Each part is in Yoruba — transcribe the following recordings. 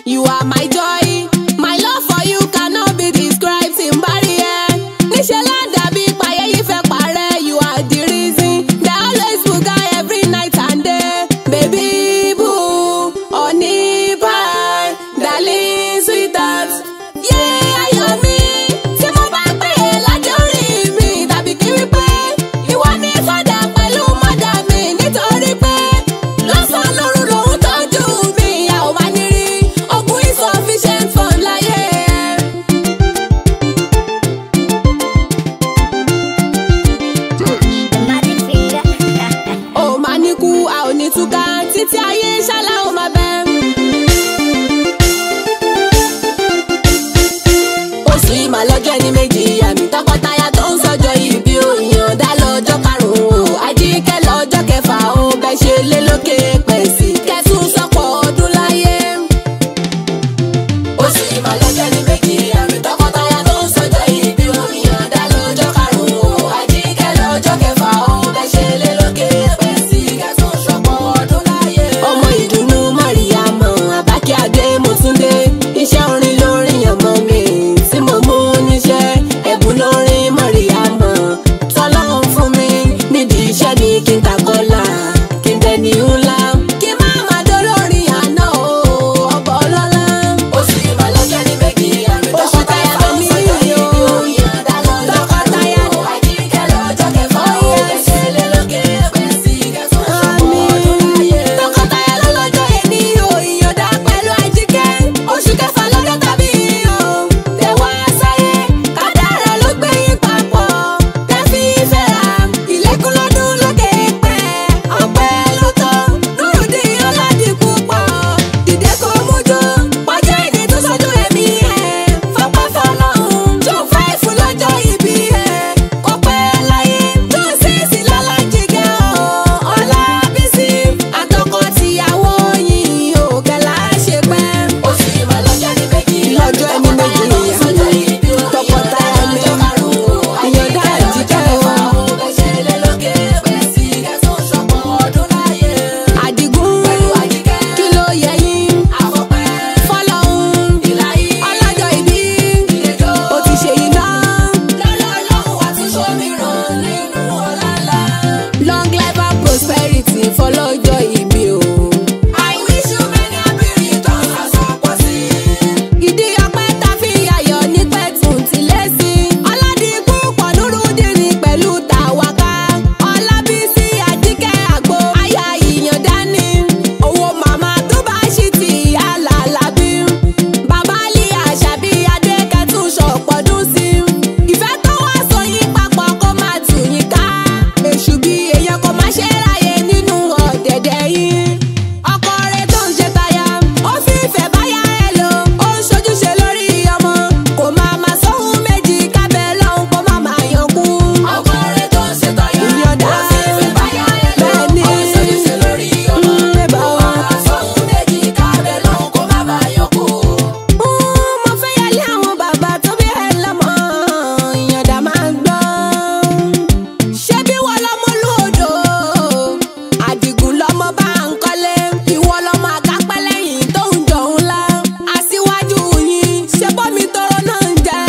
You are my joy, my love for you cannot be described in barrier. Níṣẹ́ la dàbí payẹ́ yìí fẹ́ parẹ́. You are the reason that always buga every night and day. Baby boo, honey pie, darling sweetheart. Yeah, ayọ̀ mi, tí mo bá pè é lájọ́ rí mi, tàbí kí wí pé ìwọ ni fàdà pẹ̀lú mọ́dà mi, nítorí pé lọ́sàn-án lóru lòun tọ́jú mi. A ò máa ní rí ogun insufficient fund láyé. Ó máa ní kú, a ò ní túká, títí ayé ṣálá ó máa bẹ́. Oṣù yìí máa lọ́jọ́ ẹni méjì àmì tọkọtaya tó ń sọjọ́ ìbí òyìn dá lọ́jọ́ karùn-ún o. Àjíkẹ́ lọ́jọ́ kẹfà ó bẹ́ ṣe lé lókè pẹ̀sì kẹtùn sọ́pọ̀ ọdún láyé. Oṣù yìí máa lọ́jọ́ ẹni méjì àmì tọkọtaya tó ń sọjọ́ ìbí òyìn dá lọ́jọ́ karùn-ún o. Àjíkẹ́ lọ́jọ́ kẹfà ó bẹ́ ṣe lé lókè pẹ̀sì kẹtùn sọ́pọ̀ ọdún láyé. Ọmọ ìdùnnú Mariamu Abákí Adé Mọ́túndé, iṣẹ́ orin lórin ọmọ mi tí mo mú níṣẹ́. Ẹ̀bùn lórin Mariamu tọ́lọ́run fún mi, nídìí iṣẹ́ ni kí n kàkọ́là, kí n dẹni ńlá, kí n má má dolórin àná o, ọ̀bọ̀ ọlọ́lá. Oṣù yìí máa lọ́jọ́ ní méjì àmì tọkọtaya tó ń sọjọ́ ìbí òyìn dá lọ́jọ́ karùn-ún o. Àjíkẹ́ lọ́jọ́ kẹfà ó bẹ́ ṣe lé lókè pẹ̀sì kẹtùn sọ́pọ̀ ọdún láyé. Tọkọtaya ló lọ́jọ́ ẹni òyìn dá pẹ̀lú Àjíkẹ́. Oṣù kẹfà lọ́jọ́ tàbí ìyàn tẹ̀wá sáyé. Kádàrá ló gbé yín papọ̀ tẹ́fí fẹ́ra. Ìlẹ́kùn lọ́dún lókè pẹ́ ọpẹ́ ló tọ́. Nurudeen Ọládipúpọ̀ dìde kó mú jó. Pọ́jọ́ ìdí tó sọdún ẹ̀mí ẹ̀ fọ́pẹ́ fọlọ́hún. Jó fẹ́ fún lọ́jọ́ ìbí ẹ̀ kó pẹ́ láyé. Tó sì sí lọ́lájígẹ́ Ọlábísí. Àtọkọ tìyàwó yìí ò kẹ́lá ṣe pẹ́. Oṣù yìí máa lọ́jọ́ ní méjì lọ́jọ́ ẹni méjì tọkọtaya mi ìyọ̀dá Àjíkẹ́ o. Àdìgún kí ló yẹ yín fọlọ́hún ọlọ́jọ́ ìbí ó ti ṣe yìí náà. Long life and prosperity fọlọ́jọ́ ìbí o. I wish you many happy returns as ọ̀pọ̀ sí. Ìdí ọpẹ́ ta fi ayọ̀ ní pẹ̀tùn ti lé sí. Ọládipúpọ̀ Nurudeen pẹ̀lú Tàwáká. Ọlábísí Àjíkẹ́ àgbo aya ìyàndá ni. Owó màmá tó bá ṣì ti alàlábí. Bàbá Lí Àṣàbí Adé kẹtùn ṣọ̀pọ̀dún sí. Ìfẹ́ tó wá so yín papọ̀ kó má tù yín ká. Èṣù bí èèyàn kò má ṣe ráyè nínú ọ̀dẹ̀dẹ̀ yín. Ọkọ rẹ̀ tó ń ṣe táyà, ó fi ìfẹ́ báyà ẹ̀ lò. Ó ń ṣojúṣe lórí ọmọ, kò máa ma sóhun méjì kábẹ́ lọ́hùn kó má máa yankú. Ọkọ rẹ̀ tó ń ṣe táyà, ó fi ìfẹ́ báyà ẹ̀ lò. Ó ń ṣojúṣe lórí ọmọ, kò máa ma sóhun méjì kábẹ́ lọ́hùn kó má máa yankú. Mo fẹ́ yálé àwọn bàbá tó bí ẹ lọ́mọ, ìyàndá máa ń gbọ́. Ṣebí wọ́n lọ́mọ lódò, Àdìgún lọ́mọ bá ń kọ́lé. Ìwọ lọ́mọ àkápẹ́ lẹ́yìn tó ń jọ ńlá. Aṣíwájú yín ṣe bọ́mi tọrọ náà ń jẹ́.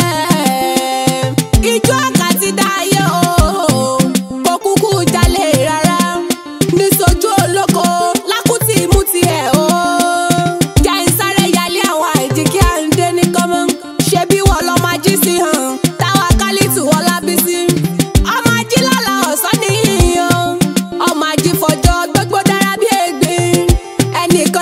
Ijó àkàtì dáyé o, kò kúkú jalè rárá. Ní sojú olóko lákùtì mú tiẹ̀ o. Jẹ́ ń sáré yálé àwọn Àjíkẹ́ Àndé ní kọ́mọ́. Ṣebí wọ́n lọ́mọ ají sí hàn, Táwákálítù Ọlábísí. Ọmọ ají lálá ọ̀sán nìyí o. Ọmọ ají fọjọ́ gbogbo dára bí ègbín. Ẹnìkan